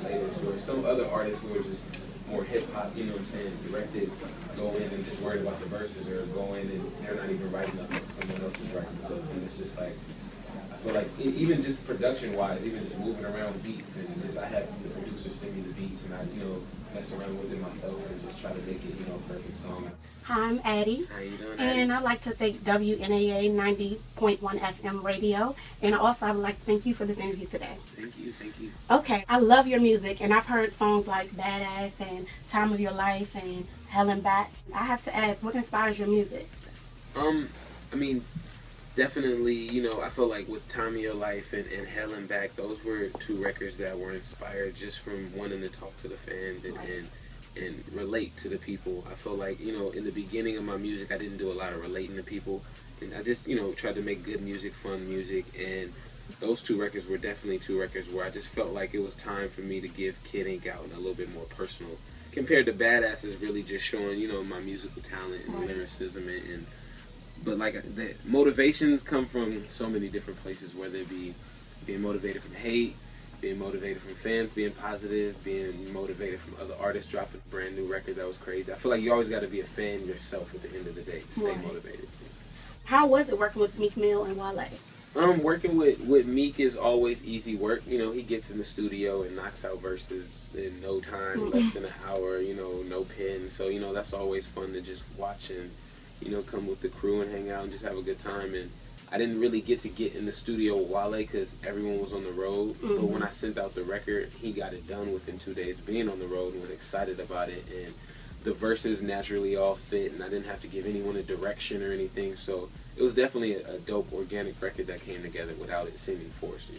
later. So some other artists who are just more hip hop, you know what I'm saying, directed, go in and just worried about the verses, or go in and they're not even writing the hooks, someone else is writing the hooks, and it's just like, I feel like even just production wise, even just moving around beats, and just I have the producers send me the beats, and I, you know, mess around with it myself and just try to make it, you know, a perfect song. Hi, I'm Addie. How you doing, And I'd like to thank WNAA 90.1 FM radio. And also, I would like to thank you for this interview today. Thank you, thank you. Okay, I love your music, and I've heard songs like Badass and Time of Your Life and Hell and Back. I have to ask, what inspires your music? I mean, definitely, you know, I feel like with Time of Your Life and Hell and Back, those were two records that were inspired just from wanting to talk to the fans and relate to the people. I feel like, you know, in the beginning of my music, I didn't do a lot of relating to people, and I just, you know, tried to make good music, fun music, and those two records were definitely two records where I just felt like it was time for me to give Kid Ink out a little bit more personal, compared to Badass is really just showing, you know, my musical talent and lyricism, but like the motivations come from so many different places, whether it be being motivated from hate, being motivated from fans, being positive, being motivated from other artists dropping a brand new record that was crazy. I feel like you always got to be a fan yourself at the end of the day to stay motivated. How was it working with Meek Mill and Wale? Working with Meek is always easy work. You know, he gets in the studio and knocks out verses in no time, less than an hour, you know, no pen. So, you know, that's always fun to just watch and, you know, come with the crew and hang out and just have a good time. And I didn't really get in the studio with Wale because everyone was on the road. But when I sent out the record, he got it done within 2 days being on the road and was excited about it. And the verses naturally all fit, and I didn't have to give anyone a direction or anything. So it was definitely a dope organic record that came together without it seeming forced.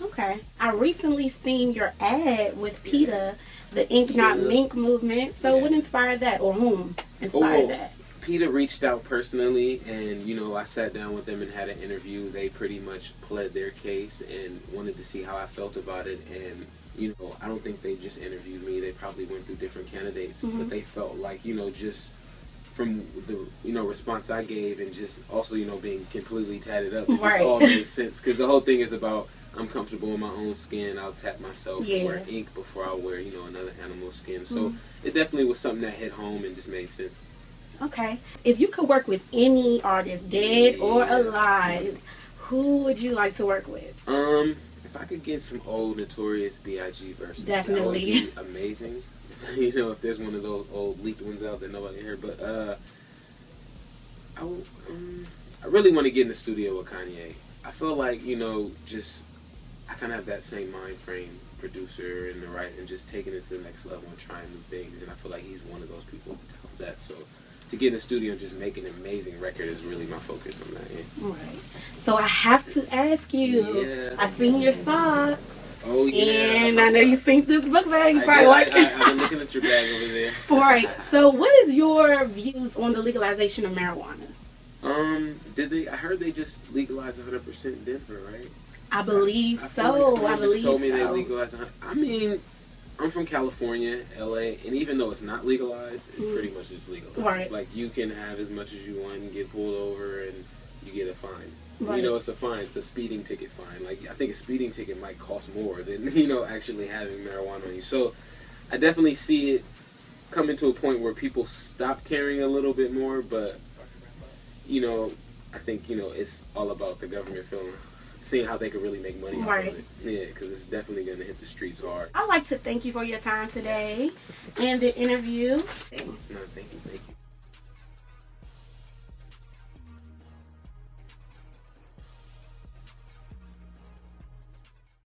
Okay. I recently seen your ad with PETA, the Ink Not Mink movement. So what inspired that, or whom inspired that? PETA reached out personally, and, you know, I sat down with them and had an interview. They pretty much pled their case and wanted to see how I felt about it. And, you know, I don't think they just interviewed me. They probably went through different candidates, but they felt like, you know, just from the, you know, response I gave, and just also, you know, being completely tatted up, it just all made sense. Because the whole thing is about, I'm comfortable in my own skin. I'll tap myself, wear ink before I wear, you know, another animal's skin. So it definitely was something that hit home and just made sense. Okay. If you could work with any artist, dead or alive, who would you like to work with? If I could get some old Notorious B.I.G. verses, definitely, that would be amazing. You know, if there's one of those old leaked ones out there nobody heard. But I really want to get in the studio with Kanye. I feel like, you know, just I kind of have that same mind frame, producer and the right, and just taking it to the next level and trying new things. And I feel like he's one of those people who tell that. So to get in the studio and just make an amazing record is really my focus on that. Right. So I have to ask you. I seen your socks. Oh yeah. And I know you seen this book bag. You probably like it. I've been looking at your bag over there. Right. So what is your views on the legalization of marijuana? I heard they just legalized 100% in Denver, right? I believe so. I believe told me they legalized 100%. I mean, I'm from California, LA, and even though it's not legalized, it's pretty much just legalized. Right. Like, you can have as much as you want and get pulled over and you get a fine. Right. You know, it's a fine. It's a speeding ticket fine. Like, I think a speeding ticket might cost more than, you know, actually having marijuana on you. So I definitely see it coming to a point where people stop caring a little bit more, but, you know, I think, you know, it's all about the government seeing how they can really make money off of it. Yeah, because it's definitely going to hit the streets hard. I'd like to thank you for your time today and the interview. No, thank you.